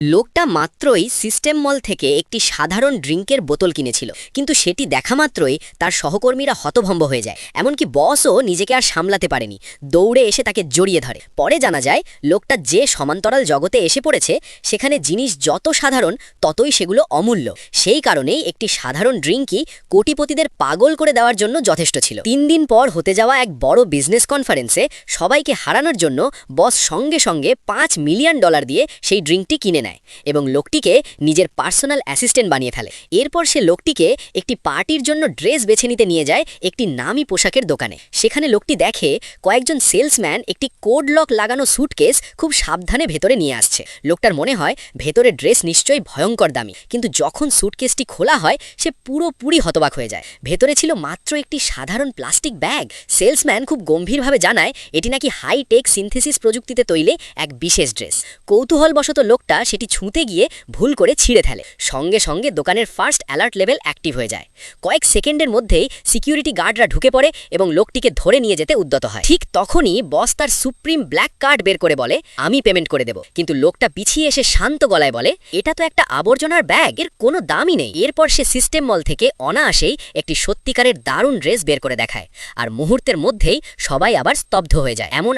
লোকটা মাত্রই সিস্টেম মল থেকে একটি সাধারণ ড্রিঙ্কের বোতল কিনেছিল, কিন্তু সেটি দেখা মাত্রই তার সহকর্মীরা হতভম্ব হয়ে যায়। এমনকি বসও নিজেকে আর সামলাতে পারেনি, দৌড়ে এসে তাকে জড়িয়ে ধরে। পরে জানা যায় লোকটা যে সমান্তরাল জগতে এসে পড়েছে, সেখানে জিনিস যত সাধারণ ততই সেগুলো অমূল্য। সেই কারণেই একটি সাধারণ ড্রিঙ্কই কোটিপতিদের পাগল করে দেওয়ার জন্য যথেষ্ট ছিল। 3 দিন পর হতে যাওয়া এক বড় বিজনেস কনফারেন্সে সবাইকে হারানোর জন্য বস সঙ্গে সঙ্গে $5 মিলিয়ন দিয়ে সেই ড্রিঙ্কটি কিনে নেয় এবং লোকটিকে নিজের পার্সোনাল অ্যাসিস্ট্যান্ট বানিয়ে ফেলে। এরপর সে লোকটিকে একটি পার্টির জন্য ড্রেস বেছে নিতে নিয়ে যায় একটি নামী পোশাকের দোকানে। সেখানে লোকটি দেখে কয়েকজন সেলসম্যান একটি কোড লক লাগানো স্যুটকেস খুব সাবধানে ভেতরে নিয়ে আসছে। লোকটার মনে হয় ভেতরে ড্রেস নিশ্চয়ই ভয়ঙ্কর দামি, কিন্তু যখন স্যুটকেসটি খোলা হয় সে পুরোপুরি হতবাক হয়ে যায়। ভেতরে ছিল মাত্র একটি সাধারণ প্লাস্টিক ব্যাগ। সেলসম্যান খুব গম্ভীরভাবে জানায় এটি নাকি হাইটেক সিনথেসিস প্রযুক্তিতে তৈরি এক বিশেষ ড্রেস। কৌতূহলবশত লোকটা সেটি ছুঁতে গিয়ে ভুল করে ছিঁড়ে ফেলে। সঙ্গে সঙ্গে দোকানের ফার্স্ট অ্যালার্ট লেভেল অ্যাক্টিভ হয়ে যায়। কয়েক সেকেন্ডের মধ্যেই সিকিউরিটি গার্ডরা ঢুকে পড়ে এবং লোকটিকে ধরে নিয়ে যেতে উদ্যত হয়। ঠিক তখনই বস তার সুপ্রিম ব্ল্যাক কার্ড বের করে বলে, আমি পেমেন্ট করে দেব। কিন্তু লোকটা পিছিয়ে এসে শান্ত গলায় বলে, এটা তো একটা আবর্জনার ব্যাগ, এর কোনো দামই নেই। এরপর সে সিস্টেম মল থেকে অনায়াসেই একটি সত্যিকারের দারুণ ড্রেস বের করে দেখায়, আর মুহূর্তের মধ্যেই সবাই আবার স্তব্ধ হয়ে যায়। এমন